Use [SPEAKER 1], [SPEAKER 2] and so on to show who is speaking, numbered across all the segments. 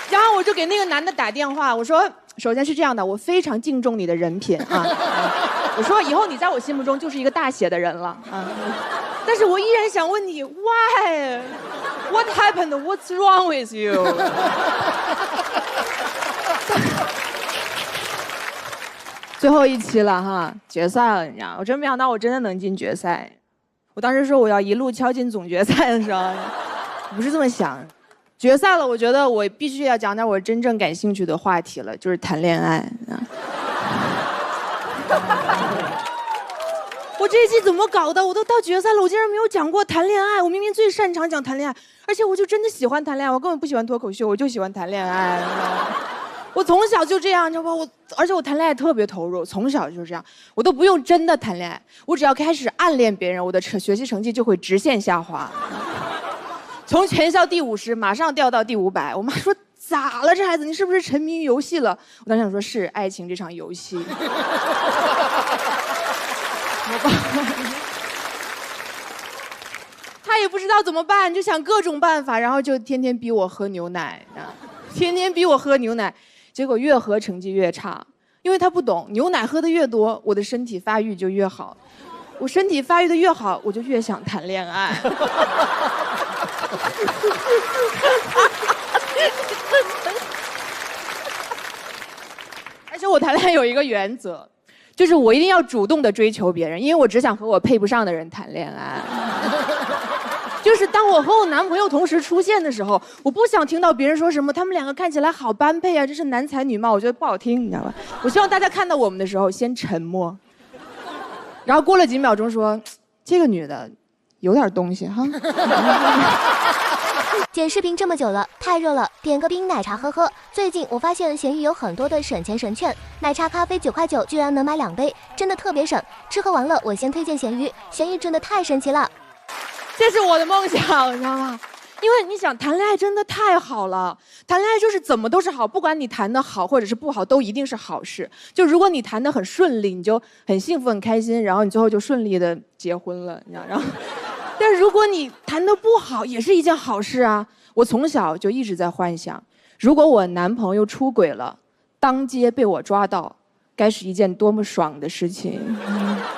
[SPEAKER 1] 然后我就给那个男的打电话，我说，首先是这样的，我非常敬重你的人品啊，我说以后你在我心目中就是一个大写的人了啊，但是我依然想问你 ，Why? What happened? What's wrong with you? 最后一期了哈，决赛了，你知道，我真没想到我真的能进决赛。我当时说我要一路敲进总决赛的时候，不是这么想。决赛了，我觉得我必须要讲点我真正感兴趣的话题了，就是谈恋爱。我这一期怎么搞的？我都到决赛了，我竟然没有讲过谈恋爱。我明明最擅长讲谈恋爱，而且我就真的喜欢谈恋爱，我根本不喜欢脱口秀，我就喜欢谈恋爱。我从小就这样，你知道吧？而且我谈恋爱特别投入，从小就这样，我都不用真的谈恋爱，我只要开始暗恋别人，我的学习成绩就会直线下滑。从全校第50马上掉到第500，我妈说咋了这孩子，你是不是沉迷于游戏了？我当时想说是爱情这场游戏。他也不知道怎么办，就想各种办法，然后就天天逼我喝牛奶，天天逼我喝牛奶，结果越喝成绩越差，因为他不懂，牛奶喝的越多，我的身体发育就越好，我身体发育的越好，我就越想谈恋爱。而且我谈恋爱有一个原则，就是我一定要主动的追求别人，因为我只想和我配不上的人谈恋爱。就是当我和我男朋友同时出现的时候，我不想听到别人说什么他们两个看起来好般配啊，这是男才女貌，我觉得不好听，你知道吧？我希望大家看到我们的时候先沉默，然后过了几秒钟说，这个女的有点东西哈。
[SPEAKER 2] 剪视频这么久了，太热了，点个冰奶茶喝喝。最近我发现闲鱼有很多的省钱省券，奶茶咖啡9块9居然能买2杯，真的特别省。吃喝玩乐我先推荐闲鱼，闲鱼真的太神奇了。
[SPEAKER 1] 这是我的梦想，你知道吗？因为你想谈恋爱真的太好了，谈恋爱就是怎么都是好，不管你谈得好或者是不好，都一定是好事。就如果你谈得很顺利，你就很幸福很开心，然后你最后就顺利的结婚了，你知道？然后，但是如果你谈得不好，也是一件好事啊。我从小就一直在幻想，如果我男朋友出轨了，当街被我抓到，该是一件多么爽的事情。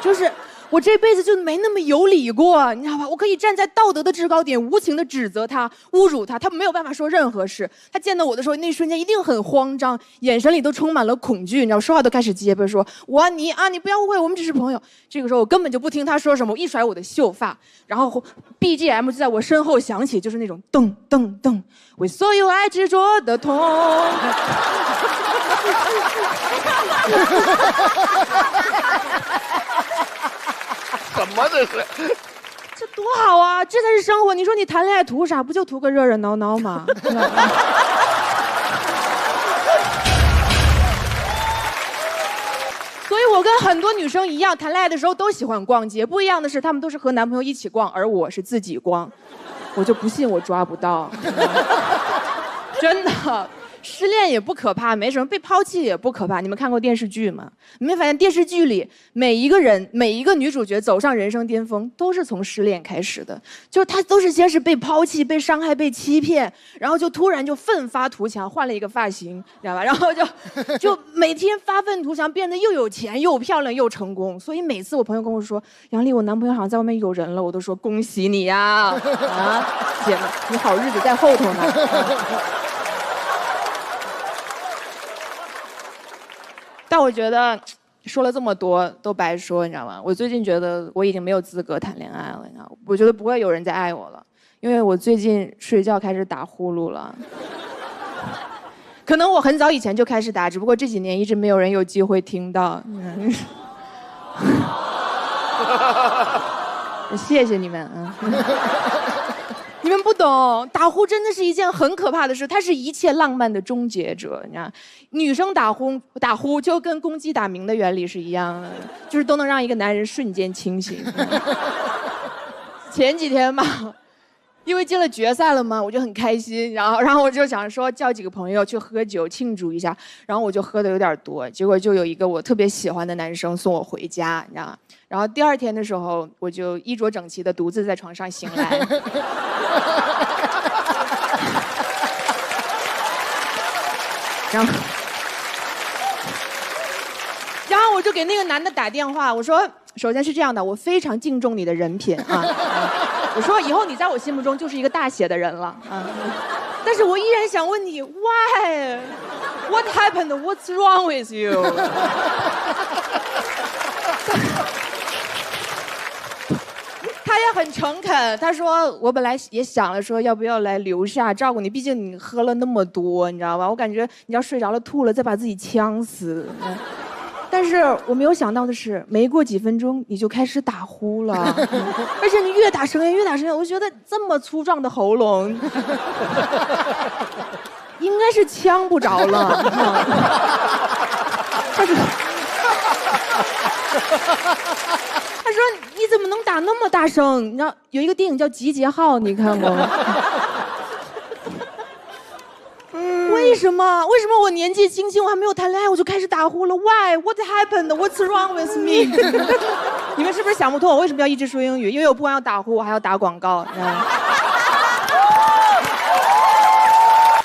[SPEAKER 1] 就是我这辈子就没那么有理过，你知道吧？我可以站在道德的制高点，无情的指责他、侮辱他，他没有办法说任何事。他见到我的时候，那一瞬间一定很慌张，眼神里都充满了恐惧，你知道，说话都开始结巴，说你不要误会，我们只是朋友。这个时候我根本就不听他说什么，我一甩我的秀发，然后 BGM 就在我身后响起，就是那种噔噔噔，为所有爱执着的痛。
[SPEAKER 3] 什么这是？
[SPEAKER 1] 这多好啊！这才是生活。你说你谈恋爱图啥？不就图个热热闹闹吗？所以我跟很多女生一样，谈恋爱的时候都喜欢逛街。不一样的是，她们都是和男朋友一起逛，而我是自己逛。我就不信我抓不到。真的。失恋也不可怕，没什么；被抛弃也不可怕。你们看过电视剧吗？你们发现电视剧里每一个人、每一个女主角走上人生巅峰，都是从失恋开始的。就是她都是先是被抛弃、被伤害、被欺骗，然后就突然就奋发图强，换了一个发型，知道吧？然后就每天发愤图强，变得又有钱、又漂亮、又成功。所以每次我朋友跟我说：“杨丽，我男朋友好像在外面有人了。”我都说：“恭喜你呀！啊，姐们，你好日子在后头呢。”但我觉得说了这么多都白说，你知道吗？我最近觉得我已经没有资格谈恋爱了，你知道吗？我觉得不会有人再爱我了，因为我最近睡觉开始打呼噜了。可能我很早以前就开始打，只不过这几年一直没有人有机会听到。谢谢你们啊。你们不懂，打呼真的是一件很可怕的事，它是一切浪漫的终结者。你知道，女生打呼就跟公鸡打鸣的原理是一样的，就是都能让一个男人瞬间清醒。前几天吧，因为进了决赛了嘛，我就很开心，然后我就想说叫几个朋友去喝酒庆祝一下，然后我就喝的有点多，结果就有一个我特别喜欢的男生送我回家，你知道吗？然后第2天的时候，我就衣着整齐的独自在床上醒来。然后我就给那个男的打电话，我说，首先是这样的，我非常敬重你的人品啊，我说以后你在我心目中就是一个大写的人了啊，但是我依然想问你 ，Why? What happened? What's wrong with you? 他也很诚恳，他说我本来也想了说要不要来留下照顾你，毕竟你喝了那么多，你知道吧？我感觉你要睡着了吐了再把自己呛死。但是我没有想到的是，没过几分钟你就开始打呼了，而且你越打声音越打声音，我觉得这么粗壮的喉咙，应该是呛不着了。他说你怎么能打那么大声？你知道有一个电影叫《集结号》，你看过吗？为什么我年纪轻轻，我还没有谈恋爱，我就开始打呼了 ？Why? What happened? What's wrong with me? 你们是不是想不通我为什么要一直说英语？因为我不光要打呼，我还要打广告。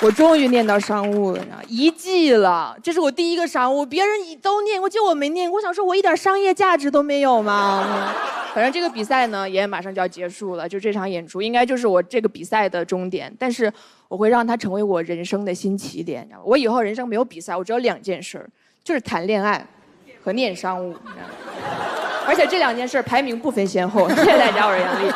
[SPEAKER 1] 我终于念到商务了，1季了，这是我第一个商务，别人都念过，就我没念过。我想说，我一点商业价值都没有吗？反正这个比赛呢，也马上就要结束了，就这场演出应该就是我这个比赛的终点，但是我会让它成为我人生的新起点。我以后人生没有比赛，我只有2件事，就是谈恋爱和念商务，而且这2件事排名不分先后。谢谢大家，我是杨丽。